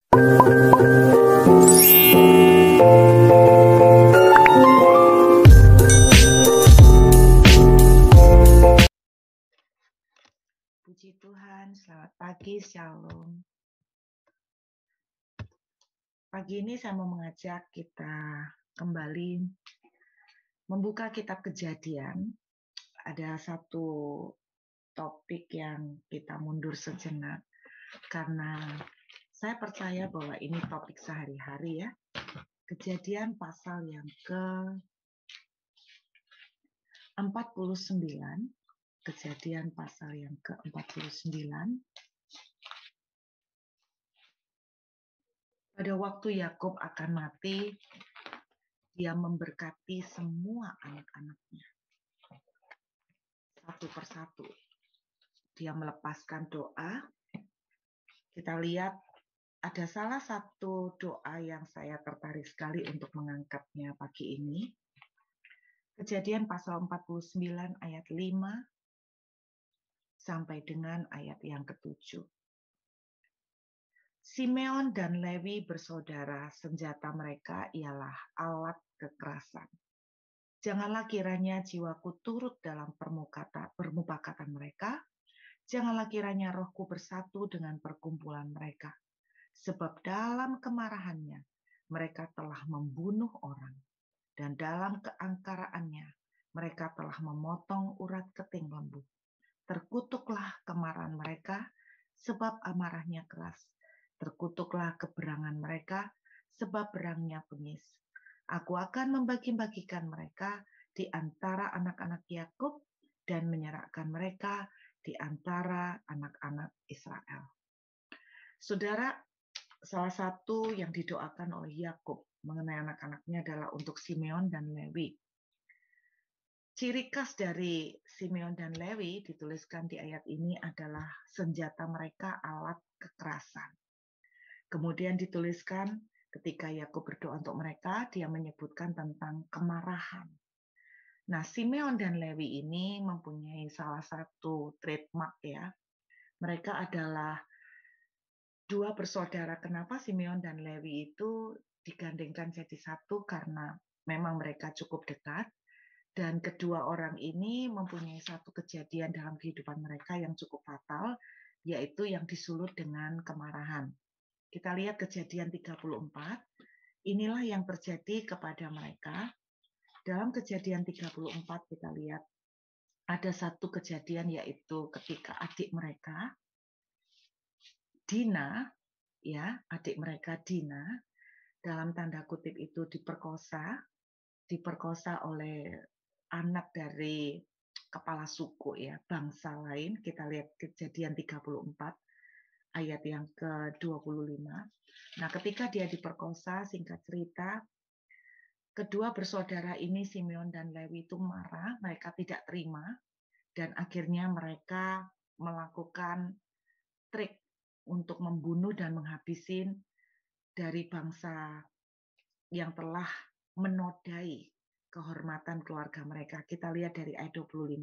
Puji Tuhan, selamat pagi, Shalom. Pagi ini saya mau mengajak kita kembali membuka kitab Kejadian. Ada satu topik yang kita mundur sejenak, karena saya percaya bahwa ini topik sehari-hari ya. Kejadian pasal yang ke-49, Kejadian pasal yang ke-49. Pada waktu Yakub akan mati, dia memberkati semua anak-anaknya. Satu persatu. Dia melepaskan doa. Kita lihat ada salah satu doa yang saya tertarik sekali untuk mengangkatnya pagi ini. Kejadian pasal 49 ayat 5 sampai dengan ayat yang ke-7. Simeon dan Lewi bersaudara, senjata mereka ialah alat kekerasan. Janganlah kiranya jiwaku turut dalam permupakatan mereka. Janganlah kiranya rohku bersatu dengan perkumpulan mereka. Sebab dalam kemarahannya mereka telah membunuh orang. Dan dalam keangkaraannya mereka telah memotong urat keting lembu. Terkutuklah kemarahan mereka sebab amarahnya keras. Terkutuklah keberangan mereka sebab berangnya bengis. Aku akan membagi-bagikan mereka di antara anak-anak Yakub dan menyerahkan mereka di antara anak-anak Israel. Saudara, salah satu yang didoakan oleh Yakub mengenai anak-anaknya adalah untuk Simeon dan Lewi. Ciri khas dari Simeon dan Lewi dituliskan di ayat ini adalah senjata mereka alat kekerasan. Kemudian dituliskan ketika Yakub berdoa untuk mereka, dia menyebutkan tentang kemarahan. Nah, Simeon dan Lewi ini mempunyai salah satu trademark ya. Mereka adalah dua bersaudara. Kenapa Simeon dan Lewi itu digandengkan jadi satu? Karena memang mereka cukup dekat. Dan kedua orang ini mempunyai satu kejadian dalam kehidupan mereka yang cukup fatal, yaitu yang disulut dengan kemarahan. Kita lihat Kejadian 34, inilah yang terjadi kepada mereka. Dalam Kejadian 34 kita lihat ada satu kejadian, yaitu ketika adik mereka, Dina, ya, adik mereka Dina, dalam tanda kutip itu diperkosa oleh anak dari kepala suku ya, bangsa lain. Kita lihat Kejadian 34 ayat yang ke-25. Nah, ketika dia diperkosa, singkat cerita, kedua bersaudara ini, Simeon dan Lewi, itu marah, mereka tidak terima, dan akhirnya mereka melakukan trik untuk membunuh dan menghabisin dari bangsa yang telah menodai kehormatan keluarga mereka. Kita lihat dari ayat 25.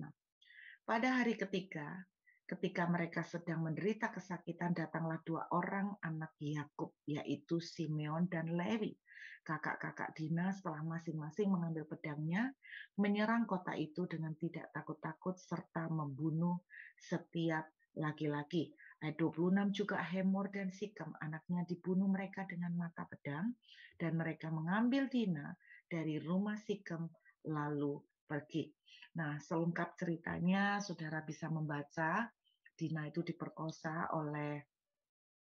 Pada hari ketiga, ketika mereka sedang menderita kesakitan, datanglah dua orang anak Yakub, yaitu Simeon dan Lewi, kakak-kakak Dina, setelah masing-masing mengambil pedangnya, menyerang kota itu dengan tidak takut-takut, serta membunuh setiap laki-laki. Ayat 26 juga Hemor dan Sikem, anaknya, dibunuh mereka dengan mata pedang, dan mereka mengambil Dina dari rumah Sikem, lalu pergi. Nah, selengkap ceritanya saudara bisa membaca. Dina itu diperkosa oleh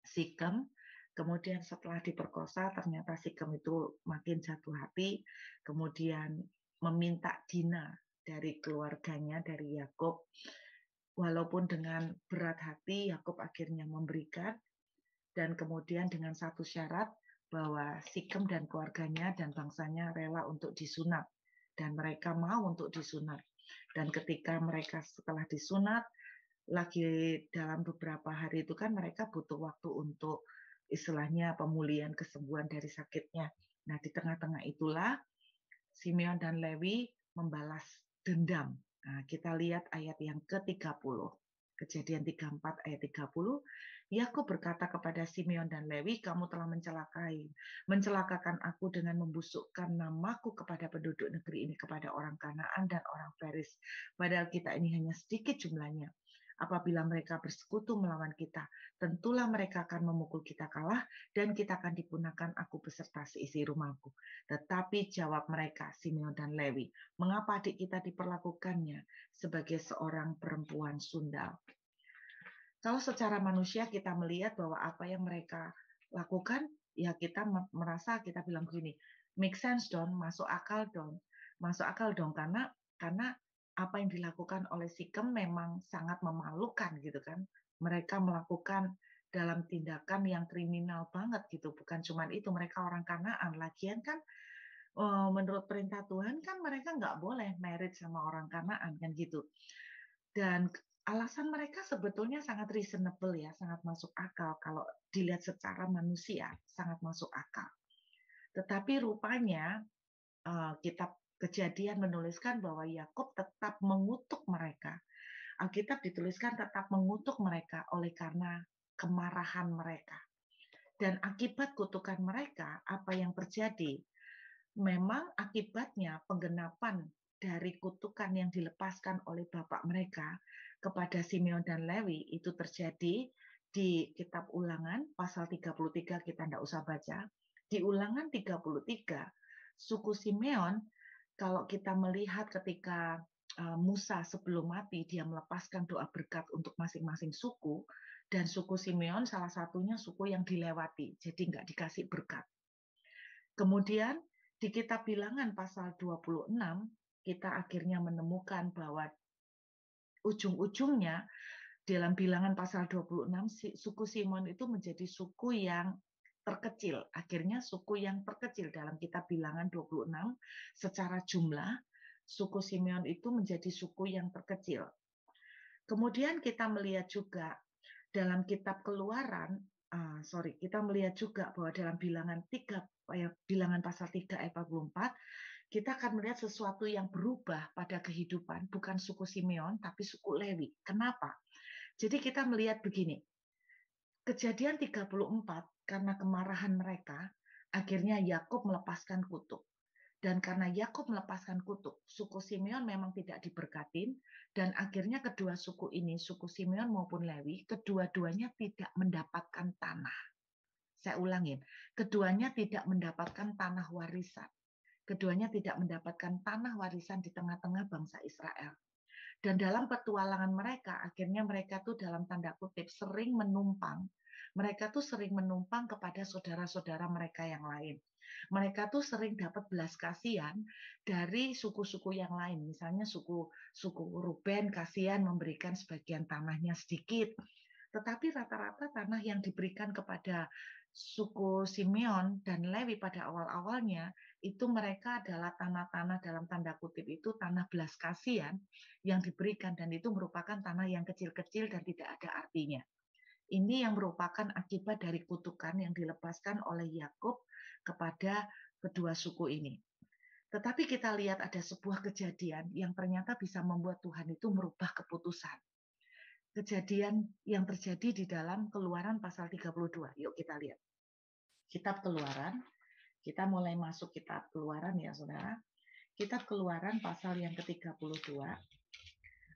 Sikem. Kemudian setelah diperkosa, ternyata Sikem itu makin jatuh hati. Kemudian meminta Dina dari keluarganya, dari Yakub. Walaupun dengan berat hati, Yakub akhirnya memberikan. Dan kemudian dengan satu syarat, bahwa Sikem dan keluarganya dan bangsanya rela untuk disunat. Dan mereka mau untuk disunat. Dan ketika mereka setelah disunat, lagi dalam beberapa hari itu kan mereka butuh waktu untuk istilahnya pemulihan, kesembuhan dari sakitnya. Nah, di tengah-tengah itulah Simeon dan Lewi membalas dendam. Nah, kita lihat ayat yang ke-30. Kejadian 34 ayat 30. Yakub berkata kepada Simeon dan Lewi, kamu telah mencelakakan aku dengan membusukkan namaku kepada penduduk negeri ini, kepada orang Kanaan dan orang Peris. Padahal kita ini hanya sedikit jumlahnya. Apabila mereka bersekutu melawan kita, tentulah mereka akan memukul kita kalah dan kita akan dipunahkan, aku beserta seisi rumahku. Tetapi jawab mereka, Simeon dan Lewi, mengapa adik kita diperlakukannya sebagai seorang perempuan sundal? Kalau secara manusia kita melihat bahwa apa yang mereka lakukan, ya kita merasa, kita bilang begini, make sense dong, masuk akal dong, karena apa yang dilakukan oleh Sikem memang sangat memalukan gitu kan. Mereka melakukan dalam tindakan yang kriminal banget gitu, bukan cuma itu, mereka orang Kanaan, lagian kan menurut perintah Tuhan kan mereka nggak boleh married sama orang Kanaan kan gitu. Dan alasan mereka sebetulnya sangat reasonable ya, sangat masuk akal kalau dilihat secara manusia, sangat masuk akal. Tetapi rupanya kitab Kejadian menuliskan bahwa Yakub tetap mengutuk mereka. Alkitab dituliskan tetap mengutuk mereka oleh karena kemarahan mereka. Dan akibat kutukan mereka, apa yang terjadi? Memang akibatnya penggenapan dari kutukan yang dilepaskan oleh bapak mereka kepada Simeon dan Lewi itu terjadi di kitab Ulangan pasal 33, kita tidak usah baca. Di Ulangan 33, suku Simeon, kalau kita melihat ketika Musa sebelum mati, dia melepaskan doa berkat untuk masing-masing suku, dan suku Simeon salah satunya suku yang dilewati, jadi nggak dikasih berkat. Kemudian di kitab Bilangan pasal 26, kita akhirnya menemukan bahwa ujung-ujungnya dalam Bilangan pasal 26, suku Simon itu menjadi suku yang terkecil. Akhirnya suku yang terkecil dalam kitab Bilangan 26, secara jumlah, suku Simeon itu menjadi suku yang terkecil. Kemudian kita melihat juga dalam kitab Keluaran, kita melihat juga bahwa dalam Bilangan pasal 3 ayat 44, kita akan melihat sesuatu yang berubah pada kehidupan, bukan suku Simeon, tapi suku Lewi. Kenapa? Jadi kita melihat begini, Kejadian 34, karena kemarahan mereka, akhirnya Yakub melepaskan kutuk. Dan karena Yakub melepaskan kutuk, suku Simeon memang tidak diberkatin, dan akhirnya kedua suku ini, suku Simeon maupun Lewi, kedua-duanya tidak mendapatkan tanah. Saya ulangin, keduanya tidak mendapatkan tanah warisan. Keduanya tidak mendapatkan tanah warisan di tengah-tengah bangsa Israel. Dan dalam petualangan mereka, akhirnya mereka tuh dalam tanda kutip sering menumpang. Mereka tuh sering menumpang kepada saudara-saudara mereka yang lain. Mereka tuh sering dapat belas kasihan dari suku-suku yang lain. Misalnya suku Ruben kasihan memberikan sebagian tanahnya sedikit. Tetapi rata-rata tanah yang diberikan kepada suku Simeon dan Lewi pada awal-awalnya itu mereka adalah tanah-tanah dalam tanda kutip itu tanah belas kasihan yang diberikan, dan itu merupakan tanah yang kecil-kecil dan tidak ada artinya. Ini yang merupakan akibat dari kutukan yang dilepaskan oleh Yakub kepada kedua suku ini. Tetapi kita lihat ada sebuah kejadian yang ternyata bisa membuat Tuhan itu merubah keputusan. Kejadian yang terjadi di dalam Keluaran pasal 32. Yuk kita lihat. Kitab Keluaran, kita mulai masuk kitab Keluaran ya saudara. Kitab Keluaran pasal yang ke-32.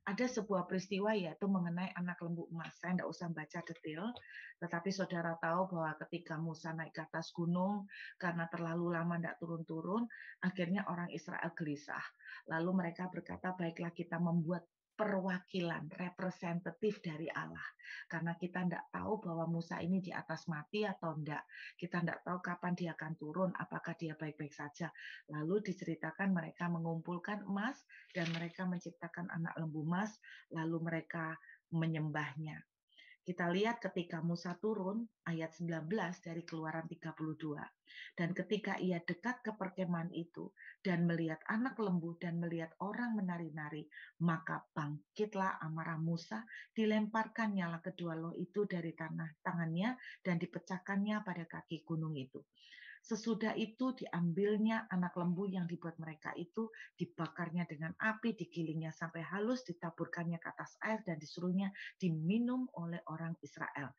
Ada sebuah peristiwa yaitu mengenai anak lembu emas. Saya tidak usah baca detail, tetapi saudara tahu bahwa ketika Musa naik ke atas gunung, karena terlalu lama tidak turun-turun, akhirnya orang Israel gelisah. Lalu mereka berkata, baiklah kita membuat perwakilan, representatif dari Allah. Karena kita tidak tahu bahwa Musa ini di atas mati atau tidak. Kita tidak tahu kapan dia akan turun, apakah dia baik-baik saja. Lalu diceritakan mereka mengumpulkan emas dan mereka menciptakan anak lembu emas, lalu mereka menyembahnya. Kita lihat ketika Musa turun, ayat 19 dari Keluaran 32. Dan ketika ia dekat ke perkemahan itu, dan melihat anak lembu, dan melihat orang menari-nari, maka bangkitlah amarah Musa, dilemparkannya kedua loh itu dari tangannya, dan dipecahkannya pada kaki gunung itu. Sesudah itu diambilnya anak lembu yang dibuat mereka itu, dibakarnya dengan api, digilingnya sampai halus, ditaburkannya ke atas air, dan disuruhnya diminum oleh orang Israel.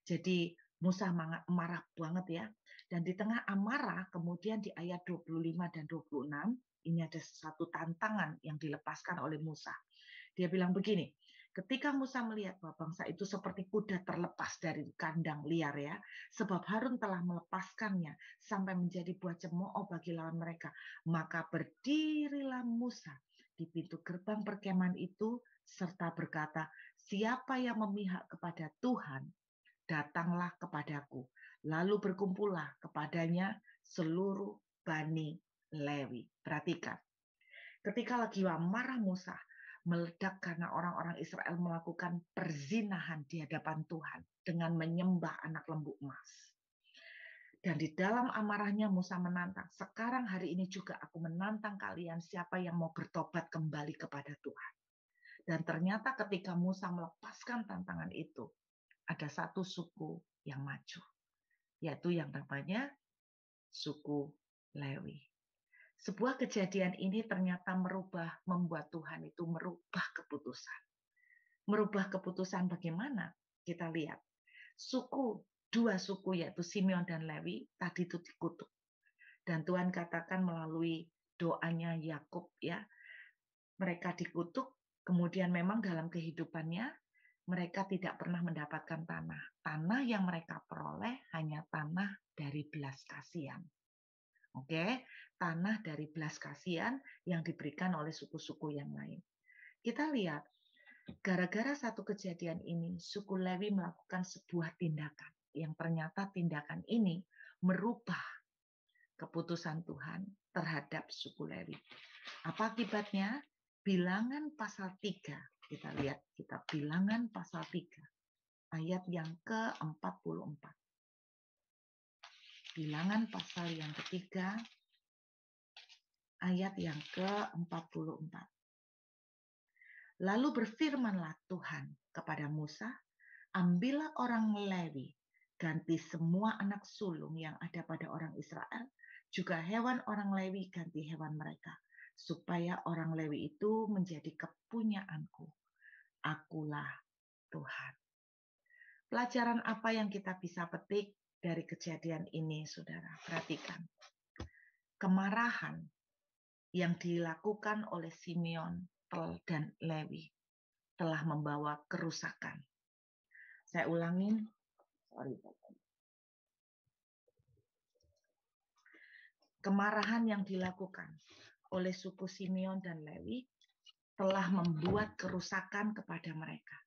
Jadi Musa marah banget ya. Dan di tengah amarah, kemudian di ayat 25 dan 26, ini ada satu tantangan yang dilepaskan oleh Musa. Dia bilang begini, ketika Musa melihat bahwa bangsa itu seperti kuda terlepas dari kandang liar ya, sebab Harun telah melepaskannya sampai menjadi buah cemooh bagi lawan mereka, maka berdirilah Musa di pintu gerbang perkemahan itu serta berkata, siapa yang memihak kepada Tuhan, datanglah kepadaku. Lalu berkumpullah kepadanya seluruh Bani Lewi. Perhatikan, ketika lagi marah Musa, meledak karena orang-orang Israel melakukan perzinahan di hadapan Tuhan dengan menyembah anak lembu emas. Dan di dalam amarahnya Musa menantang, sekarang hari ini juga aku menantang kalian siapa yang mau bertobat kembali kepada Tuhan. Dan ternyata ketika Musa melepaskan tantangan itu, ada satu suku yang maju, yaitu yang namanya suku Lewi. Sebuah kejadian ini ternyata membuat Tuhan itu merubah keputusan. Merubah keputusan bagaimana? Kita lihat. Dua suku yaitu Simeon dan Lewi tadi itu dikutuk. Dan Tuhan katakan melalui doanya Yakub ya, mereka dikutuk, kemudian memang dalam kehidupannya mereka tidak pernah mendapatkan tanah. Tanah yang mereka peroleh hanya tanah dari belas kasihan. Oke, tanah dari belas kasihan yang diberikan oleh suku-suku yang lain. Kita lihat, gara-gara satu kejadian ini, suku Lewi melakukan sebuah tindakan yang ternyata tindakan ini merubah keputusan Tuhan terhadap suku Lewi. Apa akibatnya? Bilangan pasal 3. Kita lihat, Bilangan pasal 3 ayat yang ke-44. Bilangan pasal yang ketiga ayat yang ke-44. Lalu berfirmanlah Tuhan kepada Musa, ambillah orang Lewi, ganti semua anak sulung yang ada pada orang Israel, juga hewan orang Lewi ganti hewan mereka, supaya orang Lewi itu menjadi kepunyaanku. Akulah Tuhan. Pelajaran apa yang kita bisa petik dari kejadian ini, saudara? Perhatikan. Kemarahan yang dilakukan oleh Simeon dan Lewi telah membawa kerusakan. Saya ulangin. Kemarahan yang dilakukan oleh suku Simeon dan Lewi telah membuat kerusakan kepada mereka.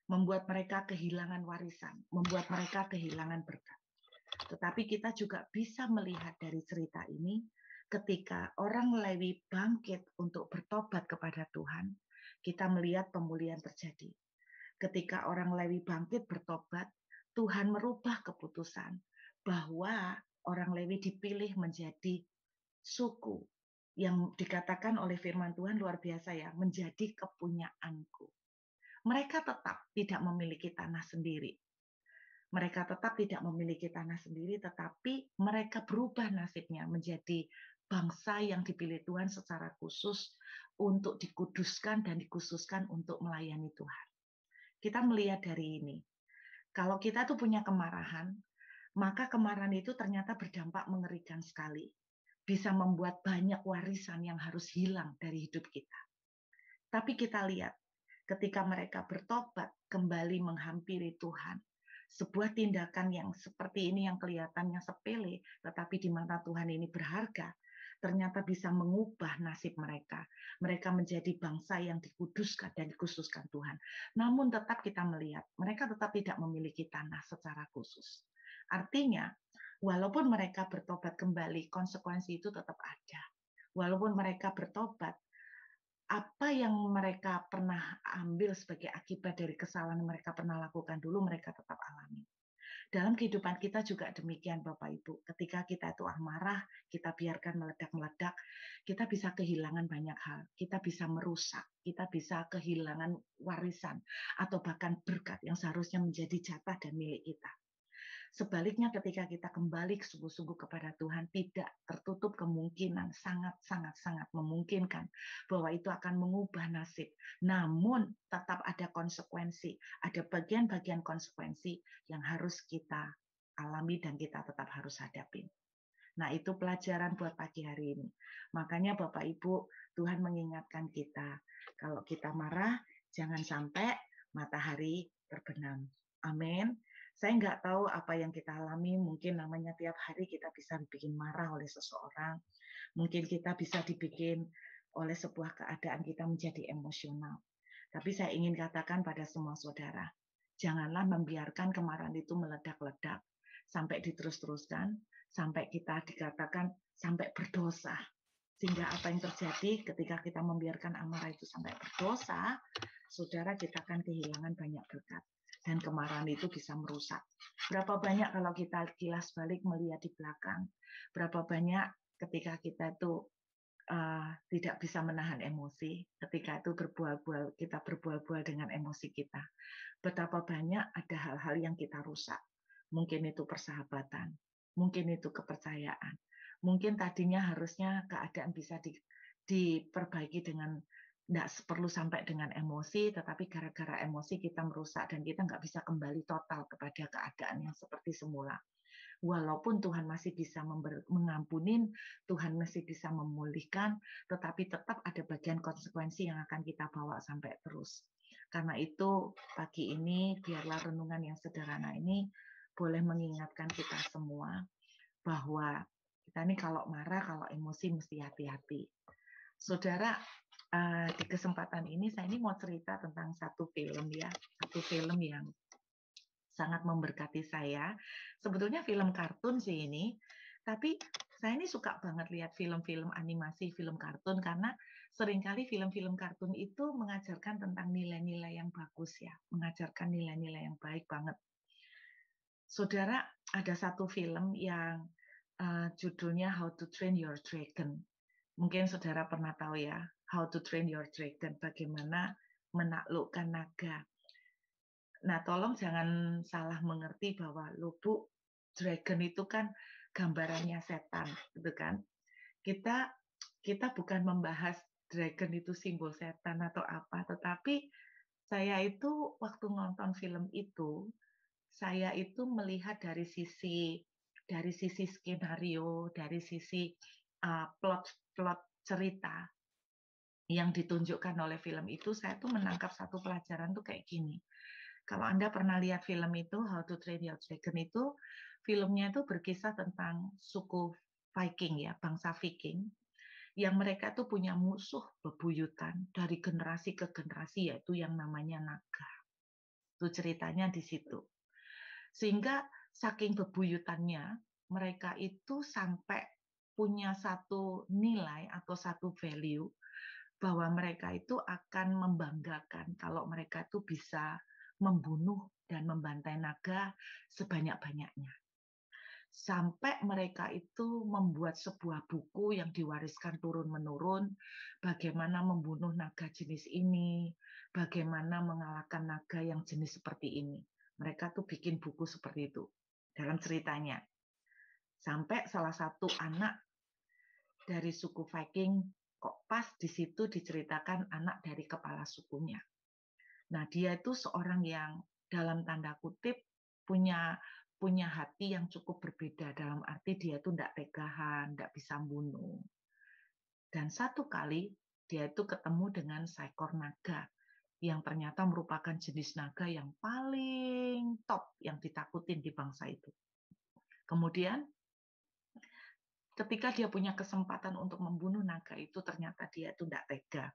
Membuat mereka kehilangan warisan, membuat mereka kehilangan berkat. Tetapi kita juga bisa melihat dari cerita ini, ketika orang Lewi bangkit untuk bertobat kepada Tuhan, kita melihat pemulihan terjadi. Ketika orang Lewi bangkit bertobat, Tuhan merubah keputusan bahwa orang Lewi dipilih menjadi suku yang dikatakan oleh firman Tuhan luar biasa ya, menjadi kepunyaanku. Mereka tetap tidak memiliki tanah sendiri. Mereka tetap tidak memiliki tanah sendiri, tetapi mereka berubah nasibnya menjadi bangsa yang dipilih Tuhan secara khusus untuk dikuduskan dan dikhususkan untuk melayani Tuhan. Kita melihat dari ini, kalau kita tuh punya kemarahan, maka kemarahan itu ternyata berdampak mengerikan sekali. Bisa membuat banyak warisan yang harus hilang dari hidup kita. Tapi kita lihat, ketika mereka bertobat, kembali menghampiri Tuhan, sebuah tindakan yang seperti ini yang kelihatannya sepele, tetapi di mata Tuhan ini berharga, ternyata bisa mengubah nasib mereka. Mereka menjadi bangsa yang dikuduskan dan dikhususkan Tuhan. Namun tetap kita melihat, mereka tetap tidak memiliki tanah secara khusus. Artinya, walaupun mereka bertobat kembali, konsekuensi itu tetap ada. Walaupun mereka bertobat, apa yang mereka pernah ambil sebagai akibat dari kesalahan yang mereka pernah lakukan dulu, mereka tetap alami. Dalam kehidupan kita juga demikian, Bapak Ibu. Ketika kita itu amarah, kita biarkan meledak-meledak, kita bisa kehilangan banyak hal. Kita bisa merusak, kita bisa kehilangan warisan, atau bahkan berkat yang seharusnya menjadi jatah dan milik kita. Sebaliknya ketika kita kembali sungguh-sungguh kepada Tuhan, tidak tertutup kemungkinan, sangat memungkinkan bahwa itu akan mengubah nasib. Namun tetap ada konsekuensi, ada bagian-bagian konsekuensi yang harus kita alami dan kita tetap harus hadapi. Nah, itu pelajaran buat pagi hari ini. Makanya Bapak Ibu, Tuhan mengingatkan kita, kalau kita marah, jangan sampai matahari terbenam. Amin. Saya nggak tahu apa yang kita alami, mungkin namanya tiap hari kita bisa dibikin marah oleh seseorang, mungkin kita bisa dibikin oleh sebuah keadaan kita menjadi emosional. Tapi saya ingin katakan pada semua saudara, janganlah membiarkan kemarahan itu meledak-ledak, sampai diterus-teruskan, sampai kita dikatakan sampai berdosa. Sehingga apa yang terjadi ketika kita membiarkan amarah itu sampai berdosa, saudara, kita akan kehilangan banyak berkat. Dan kemarahan itu bisa merusak. Berapa banyak kalau kita kilas balik melihat di belakang, berapa banyak ketika kita itu tidak bisa menahan emosi, ketika itu kita berbual-bual dengan emosi kita. Betapa banyak ada hal-hal yang kita rusak. Mungkin itu persahabatan, mungkin itu kepercayaan. Mungkin tadinya harusnya keadaan bisa diperbaiki dengan tidak perlu sampai dengan emosi, tetapi gara-gara emosi kita merusak dan kita nggak bisa kembali total kepada keadaan yang seperti semula. Walaupun Tuhan masih bisa mengampunin, Tuhan masih bisa memulihkan, tetapi tetap ada bagian konsekuensi yang akan kita bawa sampai terus. Karena itu pagi ini biarlah renungan yang sederhana ini boleh mengingatkan kita semua bahwa kita ini kalau marah, kalau emosi mesti hati-hati. Saudara, di kesempatan ini saya ini mau cerita tentang satu film ya, satu film yang sangat memberkati saya. Sebetulnya film kartun sih ini, tapi saya ini suka banget lihat film-film animasi, film kartun karena seringkali film-film kartun itu mengajarkan tentang nilai-nilai yang bagus ya, mengajarkan nilai-nilai yang baik banget. Saudara, ada satu film yang judulnya How to Train Your Dragon. Mungkin saudara pernah tahu ya, How to Train Your Dragon, bagaimana menaklukkan naga. Nah, tolong jangan salah mengerti bahwa Bu, dragon itu kan gambarannya setan, gitu kan? Kita bukan membahas dragon itu simbol setan atau apa, tetapi saya itu waktu nonton film itu, saya itu melihat dari sisi skenario, dari sisi plot cerita yang ditunjukkan oleh film itu, saya tuh menangkap satu pelajaran tuh kayak gini. Kalau Anda pernah lihat film itu, How to Train Your Dragon itu, filmnya itu berkisah tentang suku Viking ya, bangsa Viking, yang mereka tuh punya musuh bebuyutan dari generasi ke generasi, yaitu yang namanya naga. Itu ceritanya di situ. Sehingga saking bebuyutannya, mereka itu sampai punya satu nilai atau satu value bahwa mereka itu akan membanggakan kalau mereka itu bisa membunuh dan membantai naga sebanyak-banyaknya. Sampai mereka itu membuat sebuah buku yang diwariskan turun-menurun, bagaimana membunuh naga jenis ini, bagaimana mengalahkan naga yang jenis seperti ini. Mereka tuh bikin buku seperti itu dalam ceritanya. Sampai salah satu anak dari suku Viking, kok pas di situ diceritakan anak dari kepala sukunya. Nah, dia itu seorang yang dalam tanda kutip punya hati yang cukup berbeda, dalam arti dia itu tidak tegahan, tidak bisa bunuh. Dan satu kali dia itu ketemu dengan seekor naga yang ternyata merupakan jenis naga yang paling top yang ditakutin di bangsa itu. Kemudian ketika dia punya kesempatan untuk membunuh naga itu, ternyata dia itu tidak tega.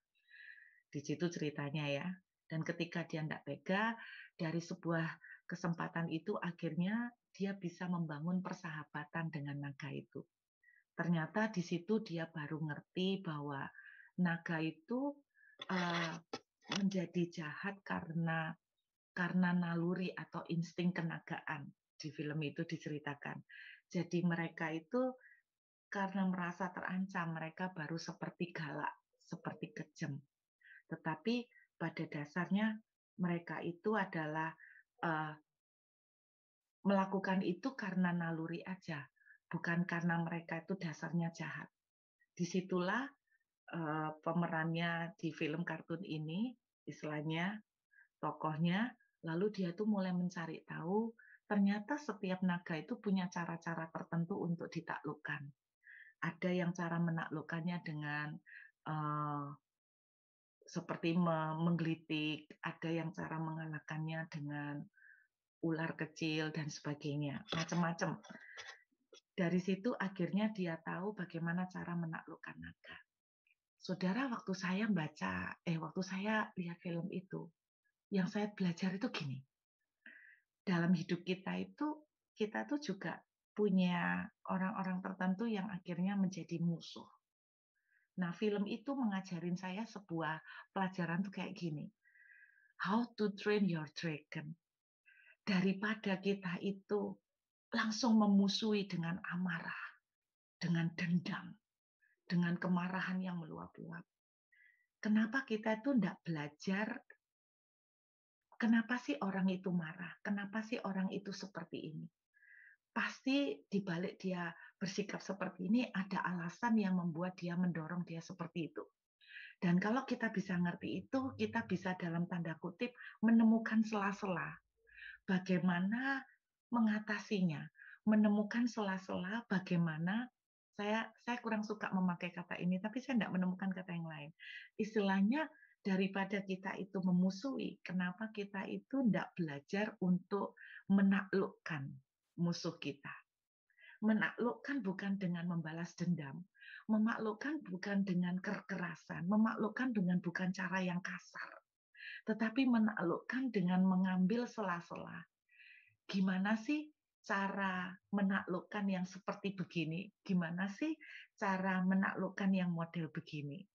Di situ ceritanya ya. Dan ketika dia tidak tega, dari sebuah kesempatan itu akhirnya dia bisa membangun persahabatan dengan naga itu. Ternyata di situ dia baru ngerti bahwa naga itu menjadi jahat karena naluri atau insting kenagaan. Di film itu diceritakan. Jadi mereka itu karena merasa terancam, mereka baru seperti galak, seperti kejam. Tetapi pada dasarnya mereka itu adalah melakukan itu karena naluri aja, bukan karena mereka itu dasarnya jahat. Disitulah pemerannya di film kartun ini, istilahnya tokohnya, lalu dia tuh mulai mencari tahu, ternyata setiap naga itu punya cara-cara tertentu untuk ditaklukkan. Ada yang cara menaklukkannya dengan uh, seperti menggelitik, ada yang cara mengalahkannya dengan ular kecil dan sebagainya, macam-macam. Dari situ akhirnya dia tahu bagaimana cara menaklukkan naga. Saudara, waktu saya lihat film itu, yang saya belajar itu gini, dalam hidup kita tuh juga punya orang-orang tertentu yang akhirnya menjadi musuh. Nah, film itu mengajarin saya sebuah pelajaran tuh kayak gini. How to train your dragon. Daripada kita itu langsung memusuhi dengan amarah, dengan dendam, dengan kemarahan yang meluap-luap. Kenapa kita itu tidak belajar, kenapa sih orang itu marah? Kenapa sih orang itu seperti ini? Pasti di balik dia bersikap seperti ini ada alasan yang membuat dia mendorong dia seperti itu. Dan kalau kita bisa ngerti itu, kita bisa dalam tanda kutip menemukan sela-sela bagaimana mengatasinya, menemukan sela-sela bagaimana saya kurang suka memakai kata ini, tapi saya tidak menemukan kata yang lain. Istilahnya daripada kita itu memusuhi, kenapa kita itu tidak belajar untuk menaklukkan musuh kita. Menaklukkan bukan dengan membalas dendam, memaklukkan bukan dengan kekerasan, memaklukkan dengan bukan cara yang kasar, tetapi menaklukkan dengan mengambil sela-sela. Gimana sih cara menaklukkan yang seperti begini? Gimana sih cara menaklukkan yang model begini?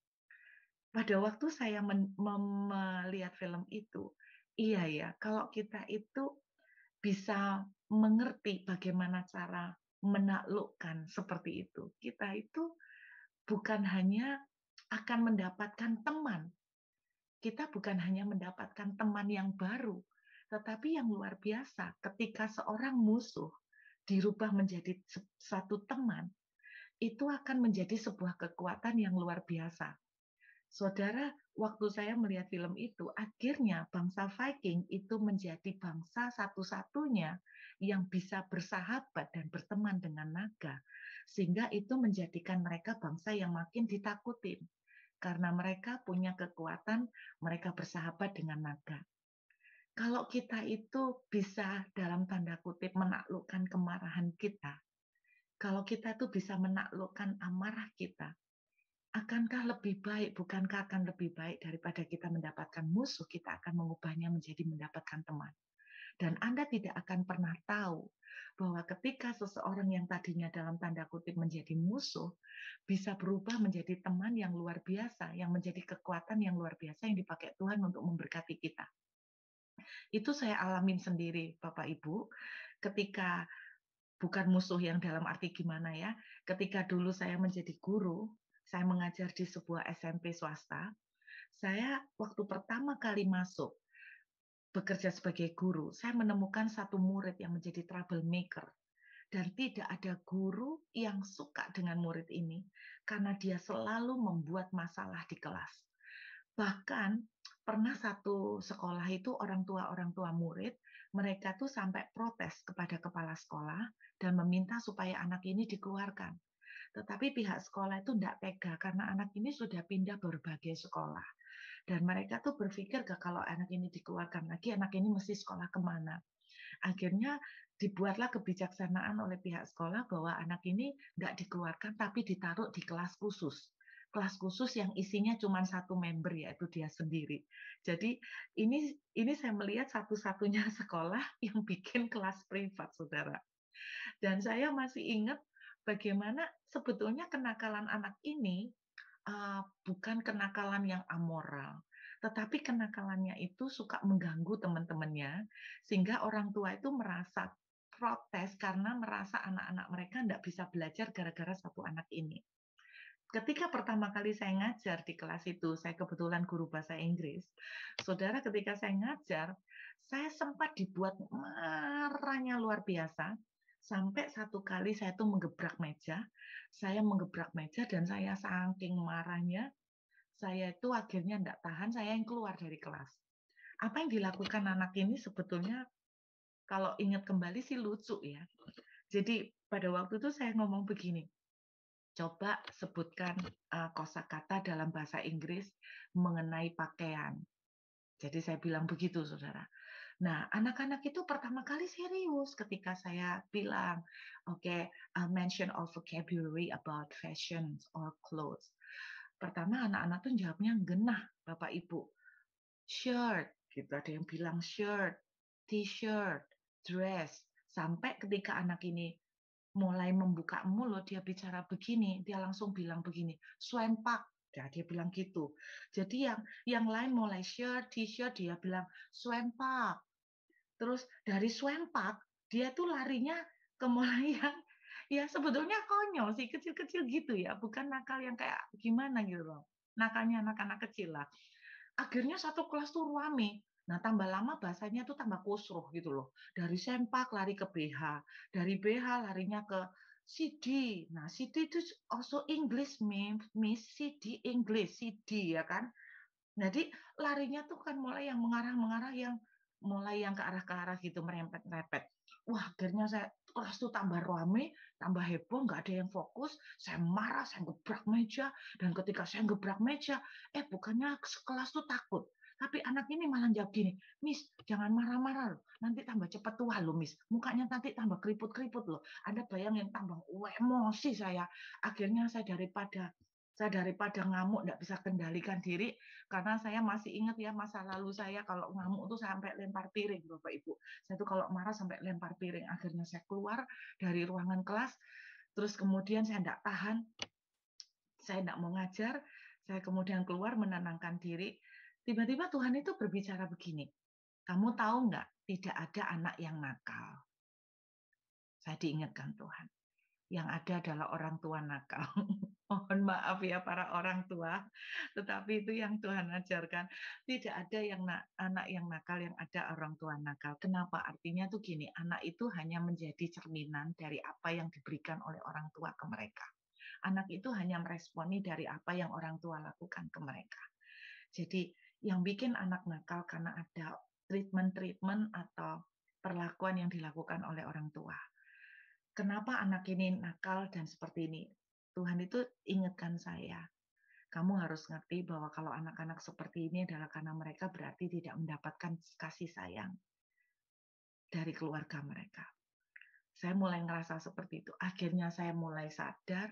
Pada waktu saya melihat film itu, iya ya, kalau kita itu bisa mengerti bagaimana cara menaklukkan seperti itu, kita itu bukan hanya akan mendapatkan teman, kita bukan hanya mendapatkan teman yang baru, tetapi yang luar biasa ketika seorang musuh dirubah menjadi satu teman, itu akan menjadi sebuah kekuatan yang luar biasa. Saudara, waktu saya melihat film itu, akhirnya bangsa Viking itu menjadi bangsa satu-satunya yang bisa bersahabat dan berteman dengan naga. Sehingga itu menjadikan mereka bangsa yang makin ditakutin. Karena mereka punya kekuatan, mereka bersahabat dengan naga. Kalau kita itu bisa dalam tanda kutip menaklukkan kemarahan kita, kalau kita itu bisa menaklukkan amarah kita, akankah lebih baik, bukankah akan lebih baik daripada kita mendapatkan musuh, kita akan mengubahnya menjadi mendapatkan teman. Dan Anda tidak akan pernah tahu bahwa ketika seseorang yang tadinya dalam tanda kutip menjadi musuh, bisa berubah menjadi teman yang luar biasa, yang menjadi kekuatan yang luar biasa yang dipakai Tuhan untuk memberkati kita. Itu saya alamin sendiri, Bapak Ibu, ketika bukan musuh yang dalam arti gimana ya, ketika dulu saya menjadi guru, saya mengajar di sebuah SMP swasta, saya waktu pertama kali masuk bekerja sebagai guru, saya menemukan satu murid yang menjadi troublemaker. Dan tidak ada guru yang suka dengan murid ini karena dia selalu membuat masalah di kelas. Bahkan pernah satu sekolah itu orang tua murid, mereka tuh sampai protes kepada kepala sekolah dan meminta supaya anak ini dikeluarkan. Tetapi pihak sekolah itu tidak tega karena anak ini sudah pindah berbagai sekolah. Dan mereka tuh berpikir kalau anak ini dikeluarkan lagi, anak ini mesti sekolah kemana. Akhirnya dibuatlah kebijaksanaan oleh pihak sekolah bahwa anak ini nggak dikeluarkan tapi ditaruh di kelas khusus. Kelas khusus yang isinya cuma satu member, yaitu dia sendiri. Jadi ini saya melihat satu-satunya sekolah yang bikin kelas privat, saudara. Dan saya masih ingat bagaimana sebetulnya kenakalan anak ini bukan kenakalan yang amoral, tetapi kenakalannya itu suka mengganggu teman-temannya, sehingga orang tua itu merasa protes karena merasa anak-anak mereka tidak bisa belajar gara-gara satu anak ini. Ketika pertama kali saya ngajar di kelas itu, saya kebetulan guru bahasa Inggris. Saudara, ketika saya ngajar, saya sempat dibuat marahnya luar biasa. Sampai satu kali saya tuh menggebrak meja. Saya menggebrak meja dan saya saking marahnya, saya itu akhirnya enggak tahan, saya yang keluar dari kelas. Apa yang dilakukan anak ini sebetulnya kalau ingat kembali sih lucu ya. Jadi pada waktu itu saya ngomong begini, coba sebutkan kosakata dalam bahasa Inggris mengenai pakaian. Jadi saya bilang begitu, saudara. Nah, anak-anak itu pertama kali serius ketika saya bilang, oke, mention all vocabulary about fashion or clothes. Pertama anak-anak tuh jawabnya genah, Bapak Ibu. Shirt, gitu. Ada yang bilang shirt, t-shirt, dress. Sampai ketika anak ini mulai membuka mulut, dia bicara begini, dia langsung bilang begini, swenpak. Ya, dia bilang gitu. Jadi yang lain mulai shirt, t-shirt, dia bilang swenpak. Terus dari swenpak, dia tuh larinya ke mulai yang ya sebetulnya konyol sih, kecil-kecil gitu ya, bukan nakal yang kayak gimana gitu loh. Nakalnya anak-anak kecil lah. Akhirnya satu kelas tuh rame. Nah, tambah lama bahasanya tuh tambah kusruh gitu loh. Dari sempak lari ke BH, dari BH larinya ke CD. Nah, CD itu also English, Miss, CD English, CD ya kan. Jadi larinya tuh kan mulai yang mengarah-mengarah, yang mulai yang ke arah gitu, merempet-rempet. Wah, akhirnya saya kelas tuh tambah rame, tambah heboh, nggak ada yang fokus. Saya marah, saya gebrak meja, dan ketika saya gebrak meja, bukannya sekelas tuh takut. Tapi anak ini malah jawab gini, Miss, jangan marah-marah loh. Nanti tambah cepat tua loh, Miss. Mukanya nanti tambah keriput-keriput loh. Anda bayangin tambah emosi saya. Akhirnya saya daripada ngamuk, nggak bisa kendalikan diri, karena saya masih ingat ya masa lalu saya kalau ngamuk tuh sampai lempar piring, Bapak Ibu. Saya tuh kalau marah sampai lempar piring. Akhirnya saya keluar dari ruangan kelas, terus kemudian saya nggak tahan, saya nggak mau ngajar, saya kemudian keluar menenangkan diri. Tiba-tiba Tuhan itu berbicara begini, kamu tahu nggak, tidak ada anak yang nakal. Saya diingatkan Tuhan. Yang ada adalah orang tua nakal. Mohon maaf ya para orang tua, tetapi itu yang Tuhan ajarkan. Tidak ada yang anak yang nakal, yang ada orang tua nakal. Kenapa? Artinya tuh gini, anak itu hanya menjadi cerminan dari apa yang diberikan oleh orang tua ke mereka. Anak itu hanya meresponi dari apa yang orang tua lakukan ke mereka. Jadi yang bikin anak nakal karena ada treatment atau perlakuan yang dilakukan oleh orang tua. Kenapa anak ini nakal dan seperti ini? Tuhan itu ingatkan saya, kamu harus ngerti bahwa kalau anak-anak seperti ini adalah karena mereka berarti tidak mendapatkan kasih sayang dari keluarga mereka. Saya mulai ngerasa seperti itu. Akhirnya saya mulai sadar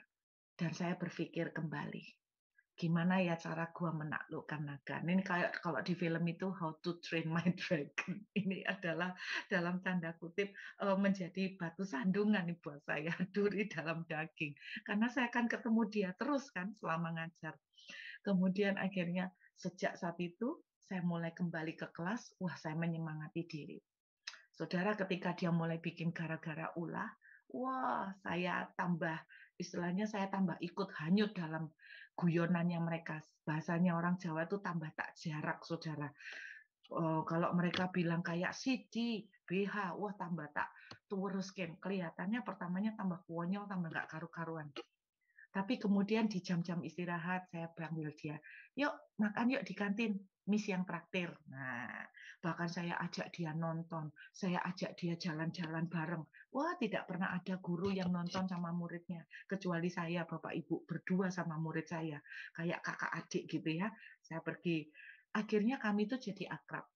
dan saya berpikir kembali. Gimana ya cara gua menaklukkan naga? Ini kayak kalau di film itu How to Train My Dragon. Ini adalah dalam tanda kutip menjadi batu sandungan nih buat saya, duri dalam daging. Karena saya akan ketemu dia terus kan selama ngajar. Kemudian akhirnya sejak saat itu saya mulai kembali ke kelas, wah saya menyemangati diri. Saudara, ketika dia mulai bikin gara-gara ulah, wah saya tambah, istilahnya saya tambah ikut hanyut dalam guyonannya mereka. Bahasanya orang Jawa itu tambah tak jarak, saudara. Kalau mereka bilang kayak CD, BH, wah tambah tak tuweruskin. Kelihatannya pertamanya tambah konyol, tambah nggak karu-karuan. Tapi kemudian di jam-jam istirahat saya panggil dia, yuk makan yuk di kantin, Miss yang traktir. Nah, bahkan saya ajak dia nonton, saya ajak dia jalan-jalan bareng. Wah, tidak pernah ada guru yang nonton sama muridnya, kecuali saya, Bapak Ibu, berdua sama murid saya, kayak kakak adik gitu ya. Saya pergi, akhirnya kami itu jadi akrab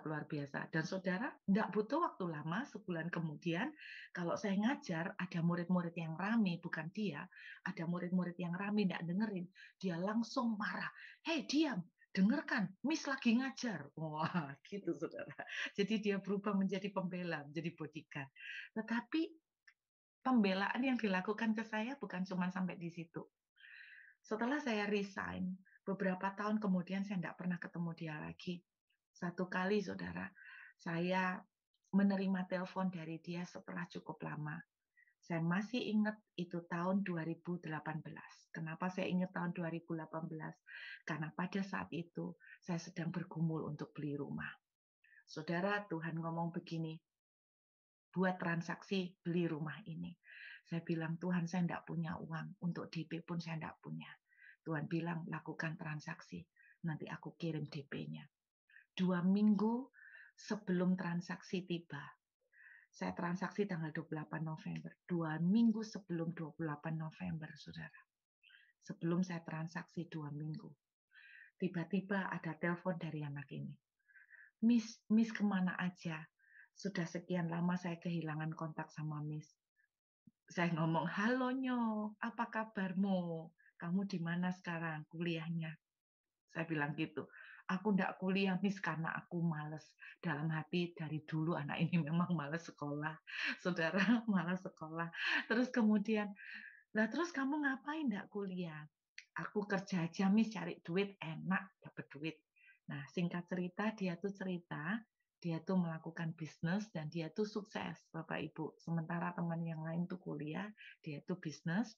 luar biasa. Dan saudara, nggak butuh waktu lama, sebulan kemudian, kalau saya ngajar, ada murid-murid yang rame, bukan dia, ada murid-murid yang rame, nggak dengerin, dia langsung marah. Hei, diam, dengarkan, Miss lagi ngajar. Wah, gitu saudara. Jadi dia berubah menjadi pembela, menjadi bodyguard. Tetapi pembelaan yang dilakukan ke saya bukan cuma sampai di situ. Setelah saya resign, beberapa tahun kemudian saya tidak pernah ketemu dia lagi. Satu kali, saudara, saya menerima telepon dari dia setelah cukup lama. Saya masih ingat itu tahun 2018. Kenapa saya ingat tahun 2018? Karena pada saat itu saya sedang bergumul untuk beli rumah. Saudara, Tuhan ngomong begini, buat transaksi beli rumah ini. Saya bilang, Tuhan saya tidak punya uang, untuk DP pun saya tidak punya. Tuhan bilang, lakukan transaksi, nanti aku kirim DP-nya. 2 minggu sebelum transaksi tiba, saya transaksi tanggal 28 November. 2 minggu sebelum 28 November, saudara. Sebelum saya transaksi 2 minggu. Tiba-tiba ada telepon dari anak ini. Miss kemana aja? Sudah sekian lama saya kehilangan kontak sama Miss. Saya ngomong, halo Nyo, apa kabarmu? Kamu di mana sekarang kuliahnya? Saya bilang gitu. Aku enggak kuliah, Miss, karena aku males. Dalam hati dari dulu anak ini memang males sekolah. Saudara, males sekolah. Terus kemudian, lah terus kamu ngapain enggak kuliah? Aku kerja aja, Miss, cari duit, enak, dapat duit. Nah, singkat cerita, dia tuh melakukan bisnis dan dia tuh sukses, Bapak Ibu. Sementara teman yang lain tuh kuliah, dia tuh bisnis.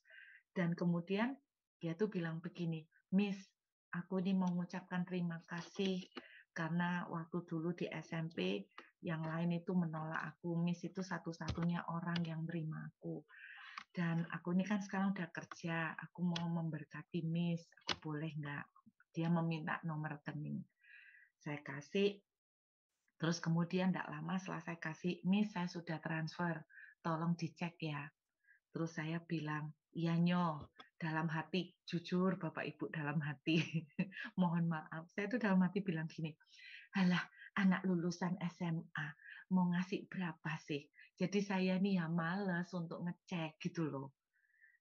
Dan kemudian dia tuh bilang begini, Miss, aku ini mau mengucapkan terima kasih karena waktu dulu di SMP yang lain itu menolak aku. Miss itu satu-satunya orang yang menerima aku. Dan aku ini kan sekarang udah kerja, aku mau memberkati Miss, aku boleh nggak? Dia meminta nomor rekening. Saya kasih, terus kemudian tidak lama setelah saya kasih, Miss saya sudah transfer, tolong dicek ya. Terus saya bilang, iya Nyo, dalam hati, jujur Bapak Ibu dalam hati, mohon maaf, saya itu dalam hati bilang gini, halah anak lulusan SMA, mau ngasih berapa sih? Jadi saya nih ya males untuk ngecek gitu loh.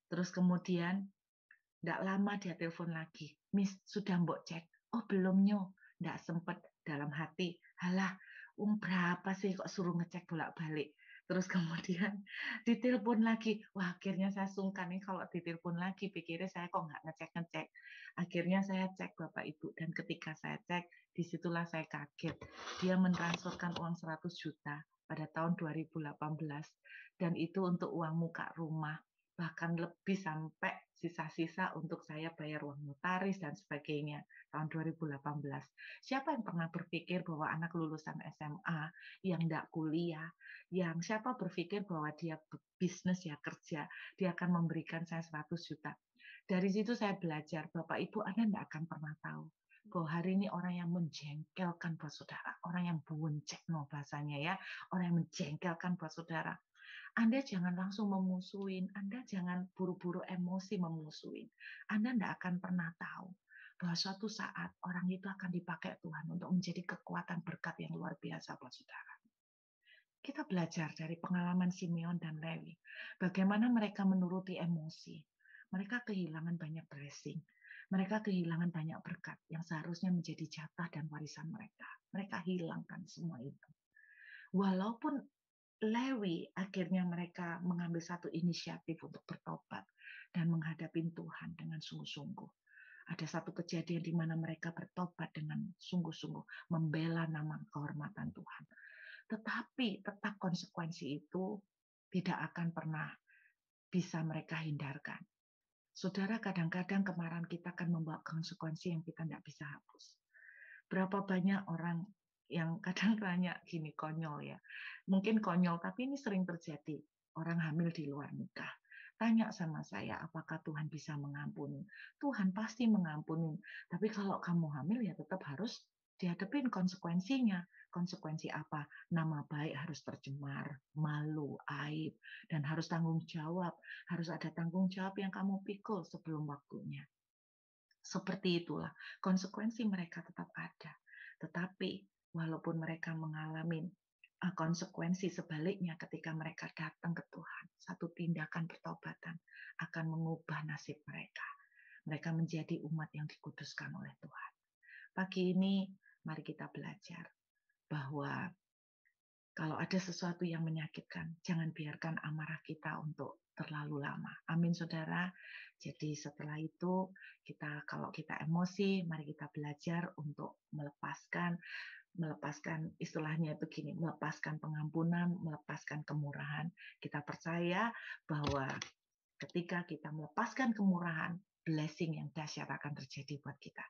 Terus kemudian, tidak lama dia telepon lagi, Miss sudah mbok cek? Oh belum Nyo, tidak sempet dalam hati, halah berapa sih kok suruh ngecek bolak-balik. Terus kemudian ditelepon lagi. Wah, akhirnya saya sungkan nih kalau ditelepon lagi. Pikirnya saya kok nggak ngecek-ngecek. Akhirnya saya cek Bapak Ibu. Dan ketika saya cek, disitulah saya kaget. Dia mentransferkan uang 100 juta pada tahun 2018. Dan itu untuk uang muka rumah. Bahkan lebih sampai sisa-sisa untuk saya bayar uang notaris dan sebagainya tahun 2018. Siapa yang pernah berpikir bahwa anak lulusan SMA yang tidak kuliah, yang siapa berpikir bahwa dia bisnis ya kerja, dia akan memberikan saya 100 juta. Dari situ saya belajar, Bapak Ibu Anda tidak akan pernah tahu bahwa hari ini orang yang menjengkelkan buat saudara, orang yang bonceng no bahasanya ya, orang yang menjengkelkan buat saudara. Anda jangan langsung memusuhin, Anda jangan buru-buru emosi memusuhin. Anda tidak akan pernah tahu bahwa suatu saat orang itu akan dipakai Tuhan untuk menjadi kekuatan berkat yang luar biasa buat saudara. Kita belajar dari pengalaman Simeon dan Lewi, bagaimana mereka menuruti emosi. Mereka kehilangan banyak blessing. Mereka kehilangan banyak berkat yang seharusnya menjadi jatah dan warisan mereka. Mereka hilangkan semua itu. Walaupun Lewi akhirnya mereka mengambil satu inisiatif untuk bertobat dan menghadapi Tuhan dengan sungguh-sungguh. Ada satu kejadian di mana mereka bertobat dengan sungguh-sungguh, membela nama kehormatan Tuhan. Tetapi tetap konsekuensi itu tidak akan pernah bisa mereka hindarkan. Saudara, kadang-kadang kemarahan kita akan membawa konsekuensi yang kita tidak bisa hapus. Berapa banyak orang yang kadang tanya gini, konyol ya. Mungkin konyol, tapi ini sering terjadi. Orang hamil di luar nikah. Tanya sama saya, apakah Tuhan bisa mengampuni? Tuhan pasti mengampuni. Tapi kalau kamu hamil ya tetap harus dihadapin konsekuensinya. Konsekuensi apa? Nama baik harus tercemar, malu, aib, dan harus tanggung jawab. Harus ada tanggung jawab yang kamu pikul sebelum waktunya. Seperti itulah, konsekuensi mereka tetap ada. Tetapi, walaupun mereka mengalami konsekuensi sebaliknya ketika mereka datang ke Tuhan, satu tindakan pertobatan akan mengubah nasib mereka. Mereka menjadi umat yang dikuduskan oleh Tuhan. Pagi ini, mari kita belajar bahwa kalau ada sesuatu yang menyakitkan, jangan biarkan amarah kita untuk terlalu lama. Amin, saudara. Jadi setelah itu, kalau kita emosi, mari kita belajar untuk melepaskan. melepaskan, istilahnya itu gini, melepaskan pengampunan, melepaskan kemurahan. Kita percaya bahwa ketika kita melepaskan kemurahan, blessing yang dahsyat akan terjadi buat kita.